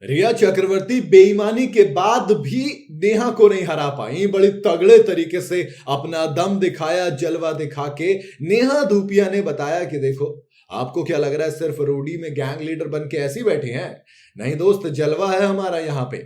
रिया चक्रवर्ती बेईमानी के बाद भी नेहा को नहीं हरा पाई। बड़ी तगड़े तरीके से अपना दम दिखाया, जलवा दिखा के नेहा धूपिया ने बताया कि देखो, आपको क्या लग रहा है सिर्फ रोडी में गैंग लीडर बन के ऐसे ही बैठे हैं? नहीं दोस्त, जलवा है हमारा यहाँ पे।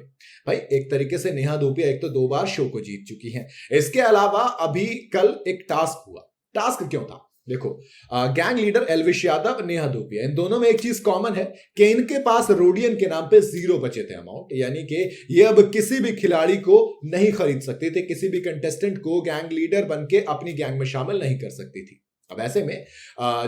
भाई एक तरीके से नेहा धूपिया एक तो 2 बार शो को जीत चुकी हैं। इसके अलावा अभी कल एक टास्क हुआ। टास्क क्यों था? देखो, गैंग लीडर एल्विश यादव, नेहा धूपिया, इन दोनों में एक चीज कॉमन है कि इनके पास रोडियन के नाम पे 0 बचे थे अमाउंट, यानी कि ये अब किसी भी खिलाड़ी को नहीं खरीद सकते थे, किसी भी कंटेस्टेंट को गैंग लीडर बन के अपनी गैंग में शामिल नहीं कर सकती थी। अब ऐसे में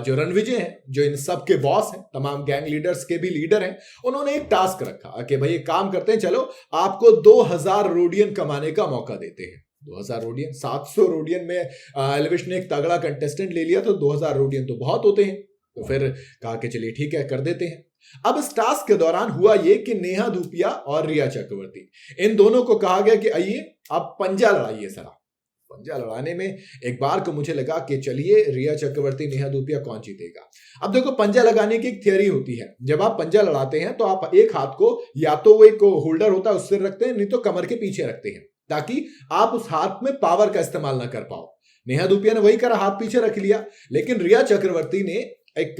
जो रणविजय हैं, जो इन सब के बॉस हैं, तमाम गैंग लीडर्स के भी लीडर हैं, उन्होंने एक टास्क रखा कि भाई एक काम करते हैं, चलो आपको 2000 रोडियन कमाने का मौका देते हैं। 2000 रोडियन, 700 रोडियन में एल्विश ने एक तगड़ा कंटेस्टेंट ले लिया, तो 2000 रोडियन तो बहुत होते हैं। तो फिर कहा कि चलिए ठीक है, कर देते हैं। अब इस टास्क के दौरान हुआ ये कि नेहा धूपिया और रिया चक्रवर्ती, इन दोनों को कहा गया कि आइए आप पंजा लड़ाइए जरा। पंजा लड़ाने में एक बार को मुझे लगा कि चलिए रिया चक्रवर्ती, नेहा धूपिया, कौन जीतेगा। अब देखो, पंजा लगाने की एक थियरी होती है। जब आप पंजा लड़ाते हैं तो आप एक हाथ को या तो वो एक होल्डर होता है उससे रखते हैं, नहीं तो कमर के पीछे रखते हैं, ताकि आप उस हाथ में पावर का इस्तेमाल ना कर पाओ। नेहा धूपिया ने वही करा, हाथ पीछे रख लिया। लेकिन रिया चक्रवर्ती ने एक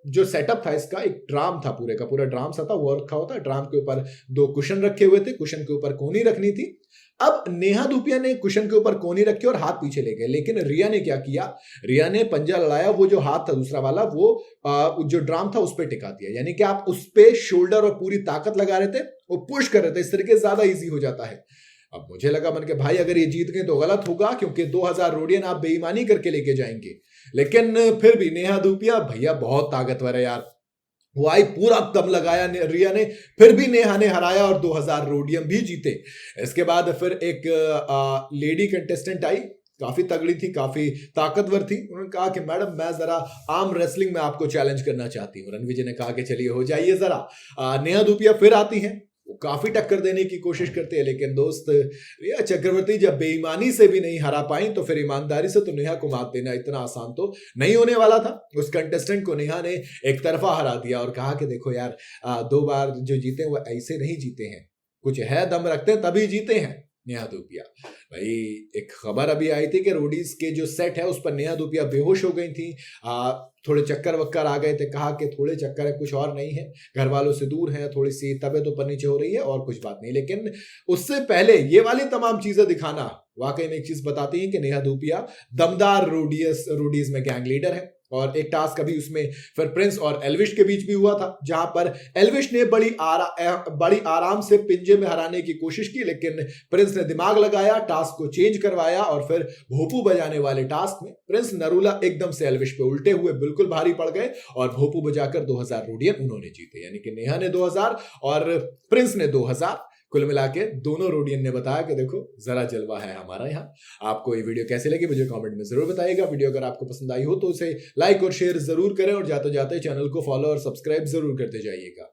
जो सेटअप था, इसका एक ड्राम था, पूरे का पूरा ड्राम सा था, वो रखा होता। ड्राम के ऊपर 2 कुशन रखे हुए थे, कुशन के ऊपर कोनी रखनी थी। अब नेहा धूपिया ने कुशन के ऊपर कोनी रखी और हाथ पीछे ले गए। लेकिन रिया ने क्या किया, रिया ने पंजा लड़ाया, वो जो हाथ था दूसरा वाला, वो जो ड्राम था उस पर टिका दिया, यानी कि आप उस पे शोल्डर और पूरी ताकत लगा रहे थे, वो पुश कर रहे थे। इस तरीके से ज्यादा इजी हो जाता है। अब मुझे लगा मन के भाई अगर ये जीत गए तो गलत होगा, क्योंकि 2000 रोडियन आप बेईमानी करके लेके जाएंगे। लेकिन फिर भी नेहा धूपिया भैया बहुत ताकतवर है यार, वो आई, पूरा दम लगाया रिया ने, फिर भी नेहा ने हराया और 2000 रोडियम भी जीते। इसके बाद फिर एक लेडी कंटेस्टेंट आई, काफी तगड़ी थी, काफी ताकतवर थी। उन्होंने कहा कि मैडम मैं जरा आर्म रेसलिंग में आपको चैलेंज करना चाहती हूँ। रणविजय ने कहा कि चलिए हो जाइए जरा। नेहा धूपिया फिर आती हैं, वो काफी टक्कर देने की कोशिश करते हैं, लेकिन दोस्त रिया चक्रवर्ती जब बेईमानी से भी नहीं हरा पाई, तो फिर ईमानदारी से तो नेहा को मात देना इतना आसान तो नहीं होने वाला था। उस कंटेस्टेंट को नेहा ने एक तरफा हरा दिया और कहा कि देखो यार, 2 बार जो जीते वो ऐसे नहीं जीते हैं, कुछ है, दम रखते हैं तभी जीते हैं। नेहा धूपिया भाई, एक खबर अभी आई थी कि रोडीज के जो सेट है उस पर नेहा धूपिया बेहोश हो गई थी, थोड़े चक्कर वक्कर आ गए थे। कहा कि थोड़े चक्कर है, कुछ और नहीं है, घर वालों से दूर है, थोड़ी सी तबीयत ऊपर नीचे हो रही है और कुछ बात नहीं। लेकिन उससे पहले ये वाली तमाम चीजें दिखाना वाकई में एक चीज बताती है कि नेहा धूपिया दमदार रोडीज में गैंग लीडर है। और एक टास्क अभी उसमें फिर प्रिंस और एल्विश के बीच भी हुआ था, जहां पर एल्विश ने बड़ी आराम से पिंजे में हराने की कोशिश की, लेकिन प्रिंस ने दिमाग लगाया, टास्क को चेंज करवाया और फिर भोपू बजाने वाले टास्क में प्रिंस नरूला एकदम से एल्विश पे उल्टे हुए बिल्कुल भारी पड़ गए और भोपू बजाकर 2000 रोडियन उन्होंने जीते। यानी कि नेहा ने 2000 और प्रिंस ने 2000। कुल मिला के दोनों रोडियन ने बताया कि देखो जरा जलवा है हमारा यहाँ। आपको ये वीडियो कैसे लगी मुझे कमेंट में जरूर बताइएगा। वीडियो अगर आपको पसंद आई हो तो उसे लाइक और शेयर जरूर करें और जाते जाते चैनल को फॉलो और सब्सक्राइब जरूर करते जाइएगा।